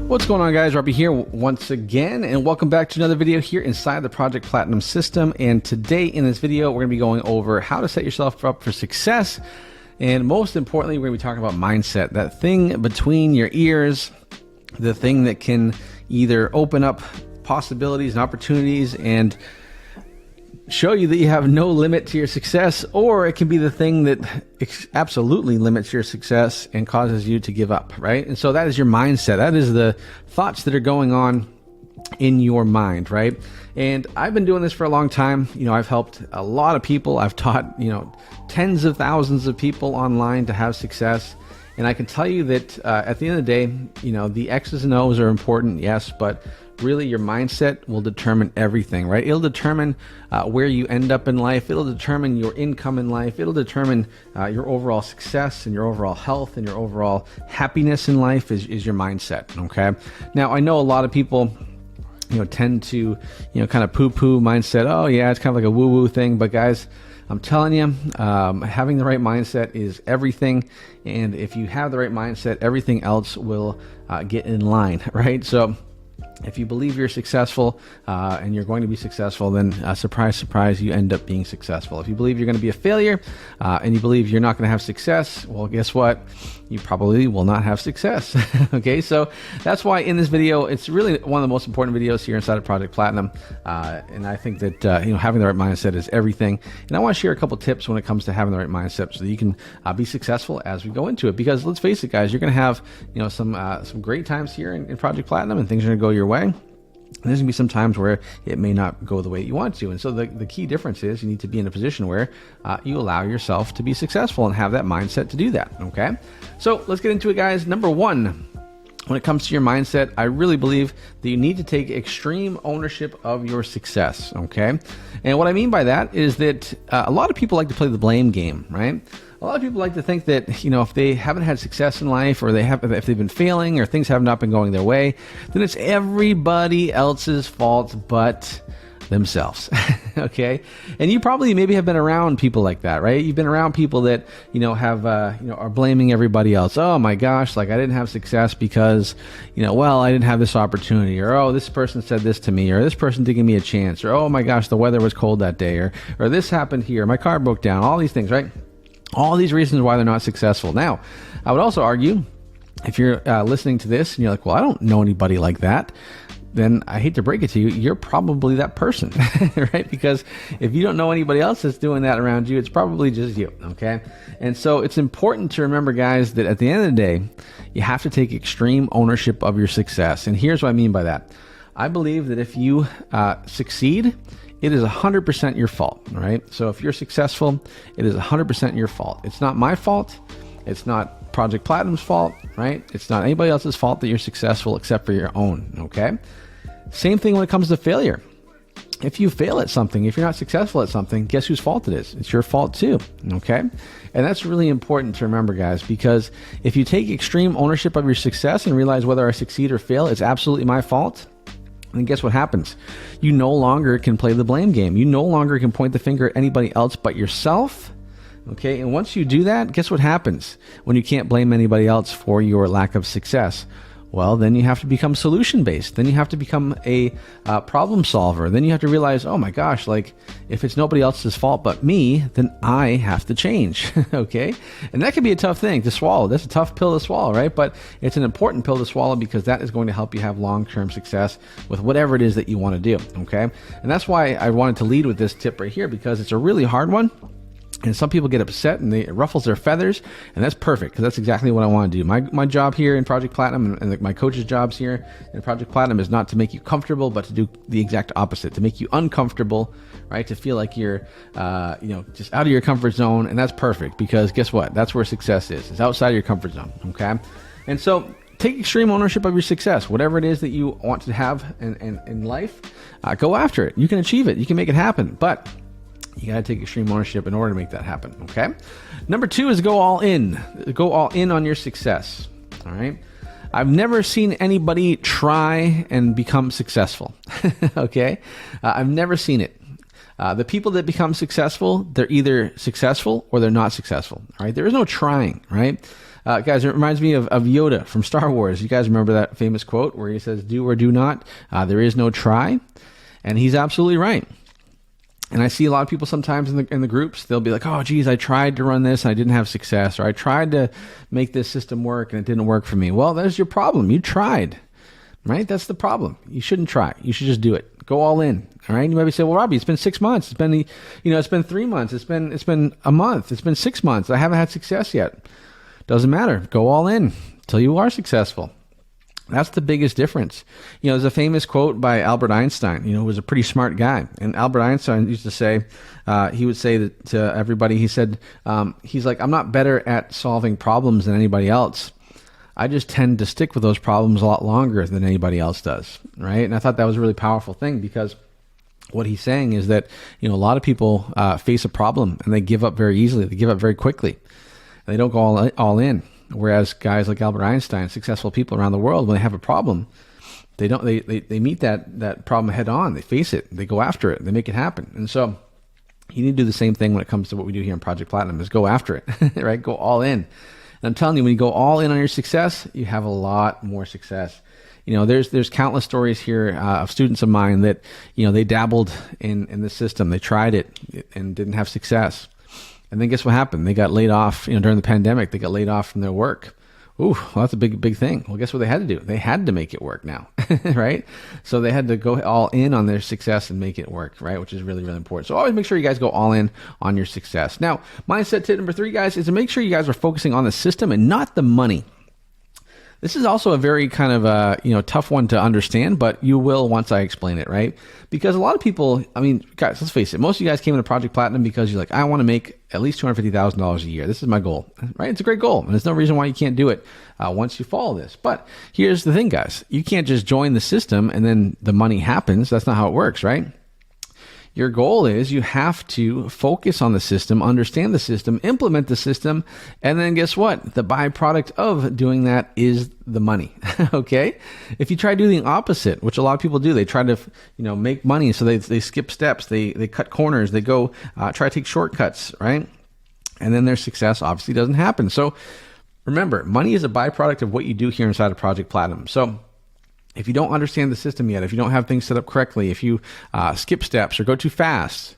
What's going on, guys? Robbie here once again, and welcome back to another video here inside the Project Platinum system. And today in this video, we're going to be going over how to set yourself up for success. And most importantly, we're going to be talking about mindset, that thing between your ears, the thing that can either open up possibilities and opportunities and show you that you have no limit to your success, or it can be the thing that absolutely limits your success and causes you to give up, right? And so that is your mindset. That is the thoughts that are going on in your mind, right? And I've been doing this for a long time. You know, I've helped a lot of people. I've taught, tens of thousands of people online to have success. And I can tell you that at the end of the day, the X's and O's are important, yes, but really your mindset will determine everything, right? It'll determine where you end up in life. It'll determine your income in life. It'll determine your overall success and your overall health and your overall happiness in life is your mindset, okay? Now, I know a lot of people tend to, kind of poo-poo mindset. Oh yeah, it's kind of like a woo-woo thing. But guys, I'm telling you, having the right mindset is everything. And if you have the right mindset, everything else will get in line, right? So if you believe you're successful and you're going to be successful, then surprise, surprise, you end up being successful. If you believe you're going to be a failure and you believe you're not going to have success, well, guess what? You probably will not have success. Okay, so that's why in this video, it's really one of the most important videos here inside of Project Platinum. And I think that having the right mindset is everything. And I want to share a couple tips when it comes to having the right mindset so that you can be successful as we go into it. Because let's face it, guys, you're going to have some great times here in Project Platinum, and things are going to go your way. And there's gonna be some times where it may not go the way you want to. And so the key difference is you need to be in a position where you allow yourself to be successful and have that mindset to do that, okay? So let's get into it, guys. Number one, when it comes to your mindset, I really believe that you need to take extreme ownership of your success, okay? And what I mean by that is that a lot of people like to play the blame game, right? A lot of people like to think that, if they haven't had success in life, or if they've been failing, or things have not been going their way, then it's everybody else's fault but themselves. Okay? And you probably maybe have been around people like that, right? You've been around people that, are blaming everybody else. Oh my gosh, like I didn't have success because, I didn't have this opportunity, or oh, this person said this to me, or this person didn't give me a chance, or oh my gosh, the weather was cold that day, or this happened here, my car broke down, all these things, right? All these reasons why they're not successful. Now, I would also argue, if you're listening to this and you're like, well, I don't know anybody like that, then I hate to break it to you, you're probably that person, right? Because if you don't know anybody else that's doing that around you, it's probably just you, okay? And so it's important to remember, guys, that at the end of the day, you have to take extreme ownership of your success. And here's what I mean by that. I believe that if you succeed, it is 100% your fault, right? So if you're successful, it is 100% your fault. It's not my fault. It's not Project Platinum's fault, right? It's not anybody else's fault that you're successful except for your own, okay? Same thing when it comes to failure. If you fail at something, if you're not successful at something, guess whose fault it is? It's your fault too, okay? And that's really important to remember, guys, because if you take extreme ownership of your success and realize whether I succeed or fail, it's absolutely my fault, and guess what happens? You no longer can play the blame game. You no longer can point the finger at anybody else but yourself. Okay, and once you do that, guess what happens when you can't blame anybody else for your lack of success? Well, then you have to become solution-based. Then you have to become a problem solver. Then you have to realize, oh my gosh, like if it's nobody else's fault but me, then I have to change, okay? And that can be a tough thing to swallow. That's a tough pill to swallow, right? But it's an important pill to swallow because that is going to help you have long-term success with whatever it is that you want to do, okay? And that's why I wanted to lead with this tip right here, because it's a really hard one. And some people get upset and it ruffles their feathers, and that's perfect because that's exactly what I want to do. My job here in Project Platinum and my coach's jobs here in Project Platinum is not to make you comfortable, but to do the exact opposite, to make you uncomfortable, right? To feel like you're, just out of your comfort zone, and that's perfect because guess what? That's where success is. It's outside of your comfort zone, okay? And so take extreme ownership of your success. Whatever it is that you want to have in life, go after it. You can achieve it. You can make it happen, but you got to take extreme ownership in order to make that happen, okay? Number two is go all in. Go all in on your success, all right? I've never seen anybody try and become successful, okay? I've never seen it. The people that become successful, they're either successful or they're not successful, all right? There is no trying, right? Guys, it reminds me of Yoda from Star Wars. You guys remember that famous quote where he says, do or do not, there is no try. And he's absolutely right. And I see a lot of people sometimes in the groups, they'll be like, oh, geez, I tried to run this and I didn't have success, or I tried to make this system work and it didn't work for me. Well, there's your problem. You tried, right? That's the problem. You shouldn't try. You should just do it. Go all in. All right. You might say, well, Robbie, it's been 6 months. It's been, it's been 3 months. It's been a month. It's been 6 months. I haven't had success yet. Doesn't matter. Go all in till you are successful. That's the biggest difference. There's a famous quote by Albert Einstein, who was a pretty smart guy. And Albert Einstein used to say, he would say that to everybody, he said, he's like, I'm not better at solving problems than anybody else. I just tend to stick with those problems a lot longer than anybody else does, right? And I thought that was a really powerful thing, because what he's saying is that, a lot of people face a problem and they give up very easily. They give up very quickly. And they don't go all in. Whereas guys like Albert Einstein, successful people around the world, when they have a problem, they meet that problem head on. They face it. They go after it. They make it happen. And so you need to do the same thing when it comes to what we do here in Project Platinum, is go after it, right? Go all in. And I'm telling you, when you go all in on your success, you have a lot more success. There's countless stories here of students of mine that, they dabbled in the system. They tried it and didn't have success. And then guess what happened? They got laid off, during the pandemic. They got laid off from their work. Ooh, well, that's a big thing. Well, guess what they had to do? They had to make it work now, right? So they had to go all in on their success and make it work, right? Which is really, really important. So always make sure you guys go all in on your success. Now, mindset tip number 3, guys, is to make sure you guys are focusing on the system and not the money. This is also a very kind of tough one to understand, but you will once I explain it, right? Because a lot of people, guys, let's face it, most of you guys came into Project Platinum because you're like, I want to make at least $250,000 a year. This is my goal, right? It's a great goal, and there's no reason why you can't do it once you follow this. But here's the thing, guys. You can't just join the system and then the money happens. That's not how it works, right? Your goal is you have to focus on the system, understand the system, implement the system, and then guess what? The byproduct of doing that is the money, okay? If you try doing the opposite, which a lot of people do, they try to make money, so they skip steps, they cut corners, they go try to take shortcuts, right? And then their success obviously doesn't happen. So remember, money is a byproduct of what you do here inside of Project Platinum. So if you don't understand the system yet, if you don't have things set up correctly, if you skip steps or go too fast,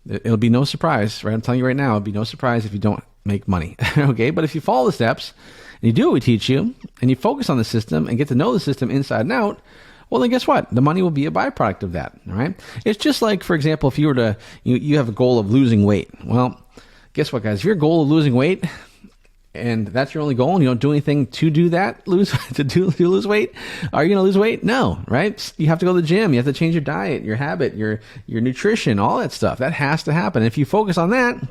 it'll be no surprise, right? I'm telling you right now, it'll be no surprise if you don't make money, okay? But if you follow the steps and you do what we teach you and you focus on the system and get to know the system inside and out, well, then guess what? The money will be a byproduct of that, all right? It's just like, for example, if you were to, you have a goal of losing weight. Well, guess what, guys? If your goal of losing weight, and that's your only goal, and you don't do anything to do that, to lose weight, are you going to lose weight? No, right? You have to go to the gym. You have to change your diet, your habit, your nutrition, all that stuff. That has to happen. If you focus on that,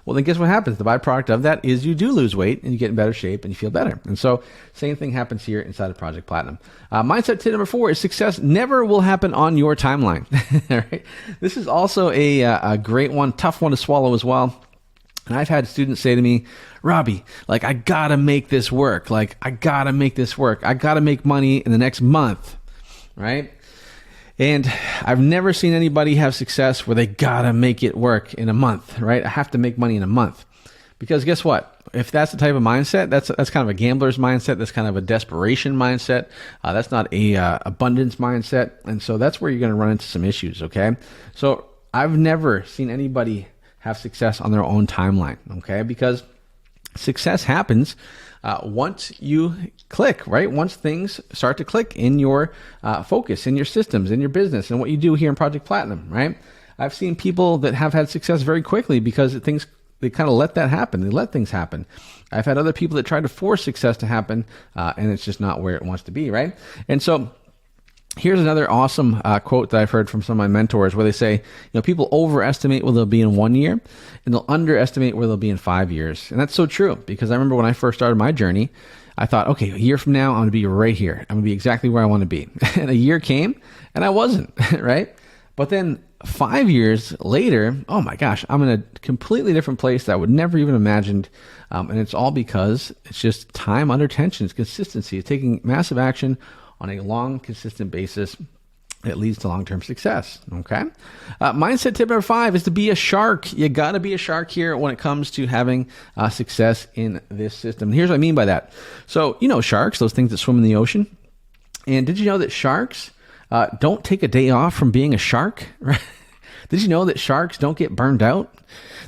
well, then guess what happens? The byproduct of that is you do lose weight and you get in better shape and you feel better. And so same thing happens here inside of Project Platinum. Mindset tip number 4 is success never will happen on your timeline. All right? This is also a great one, tough one to swallow as well. And I've had students say to me, Robbie, I gotta make this work. I gotta make this work. I gotta make money in the next month, right? And I've never seen anybody have success where they gotta make it work in a month, right? I have to make money in a month. Because guess what? If that's the type of mindset, that's kind of a gambler's mindset. That's kind of a desperation mindset. That's not a abundance mindset. And so that's where you're gonna run into some issues, okay? So I've never seen anybody have success on their own timeline, okay? Because success happens once you click, right? Once things start to click in your focus, in your systems, in your business, and what you do here in Project Platinum, right? I've seen people that have had success very quickly because they kind of let that happen. They let things happen. I've had other people that try to force success to happen, and it's just not where it wants to be, right? And so here's another awesome quote that I've heard from some of my mentors where they say, people overestimate where they'll be in 1 year and they'll underestimate where they'll be in 5 years. And that's so true, because I remember when I first started my journey, I thought, okay, a year from now, I'm going to be right here. I'm going to be exactly where I want to be. And a year came and I wasn't, right? But then 5 years later, oh my gosh, I'm in a completely different place that I would never even imagined. And it's all because it's just time under tension. It's consistency. It's taking massive action on a long, consistent basis. it leads to long-term success. Okay. Mindset tip number 5 is to be a shark. You got to be a shark here when it comes to having success in this system. And here's what I mean by that. So, you know, sharks, those things that swim in the ocean. And did you know that sharks don't take a day off from being a shark? Right? Did you know that sharks don't get burned out?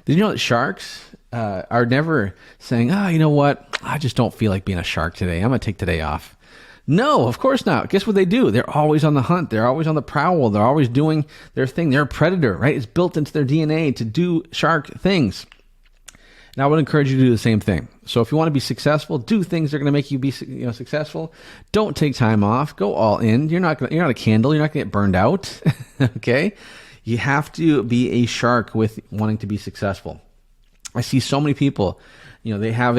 Did you know that sharks are never saying, oh, you know what? I just don't feel like being a shark today. I'm going to take today off. No, of course not. Guess what they do? They're always on the hunt. They're always on the prowl. They're always doing their thing. They're a predator, right? It's built into their DNA to do shark things. And I would encourage you to do the same thing. So if you want to be successful, do things that are going to make you be successful. Don't take time off. Go all in. You're not a candle. You're not going to get burned out. Okay? You have to be a shark with wanting to be successful. I see so many people, they have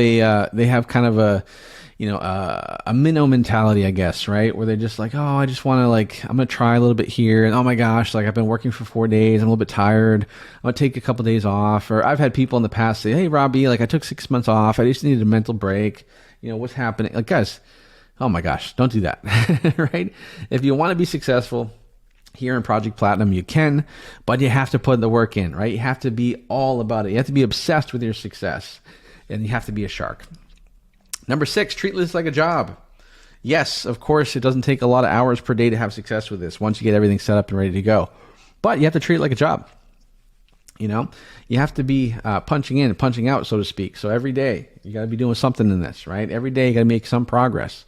kind of a minnow mentality, I guess, right? Where they're just like, oh, I just want to I'm going to try a little bit here. And oh my gosh, I've been working for 4 days. I'm a little bit tired. I'm going to take a couple days off. Or I've had people in the past say, hey, Robbie, I took 6 months off. I just needed a mental break. What's happening? Guys, oh my gosh, don't do that, right? If you want to be successful here in Project Platinum, you can, but you have to put the work in, right? You have to be all about it. You have to be obsessed with your success, and you have to be a shark. Number 6, treat this like a job. Yes, of course, it doesn't take a lot of hours per day to have success with this once you get everything set up and ready to go. But you have to treat it like a job. You have to be punching in and punching out, so to speak. So every day, you got to be doing something in this, right? Every day, you got to make some progress.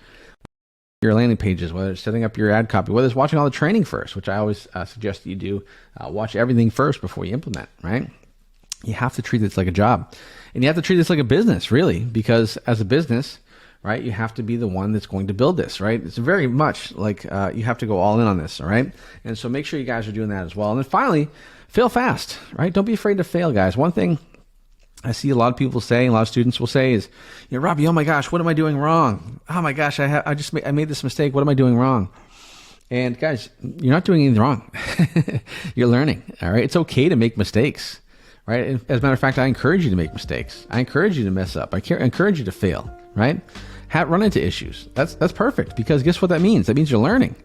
Your landing pages, whether it's setting up your ad copy, whether it's watching all the training first, which I always suggest that you do. Watch everything first before you implement, right? You have to treat this like a job. And you have to treat this like a business, really, because as a business, right, you have to be the one that's going to build this, right? It's very much like you have to go all in on this, all right? And so make sure you guys are doing that as well. And then finally, fail fast, right? Don't be afraid to fail, guys. One thing I see a lot of people say, a lot of students will say is, Robbie, oh my gosh, what am I doing wrong? Oh my gosh, I made this mistake. What am I doing wrong? And guys, you're not doing anything wrong. You're learning, all right? It's okay to make mistakes. Right? As a matter of fact, I encourage you to make mistakes. I encourage you to mess up. I encourage you to fail, right? Run into issues. That's perfect, because guess what that means? That means you're learning,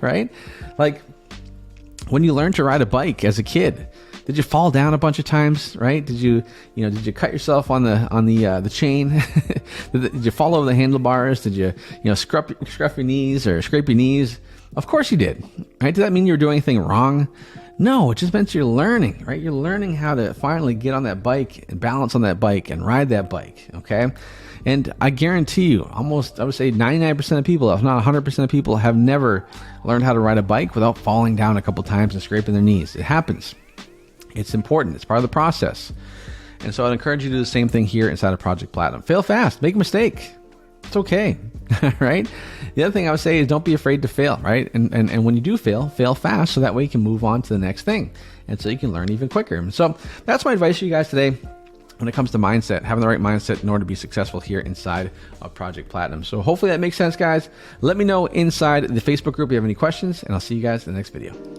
right? Like when you learn to ride a bike as a kid, did you fall down a bunch of times, right? Did you cut yourself on the chain? Did you fall over the handlebars? Did you scruff your knees or scrape your knees? Of course you did, right? Did that mean you were doing anything wrong? No, it just meant you're learning, right? You're learning how to finally get on that bike and balance on that bike and ride that bike, okay? And I guarantee you, I would say 99% of people, if not 100% of people, have never learned how to ride a bike without falling down a couple times and scraping their knees. It happens. It's important. It's part of the process. And so I'd encourage you to do the same thing here inside of Project Platinum. Fail fast. Make a mistake. It's okay, right? The other thing I would say is don't be afraid to fail, right? And when you do fail fast, so that way you can move on to the next thing. And so you can learn even quicker. And so that's my advice to you guys today when it comes to mindset, having the right mindset in order to be successful here inside of Project Platinum. So hopefully that makes sense, guys. Let me know inside the Facebook group if you have any questions, and I'll see you guys in the next video.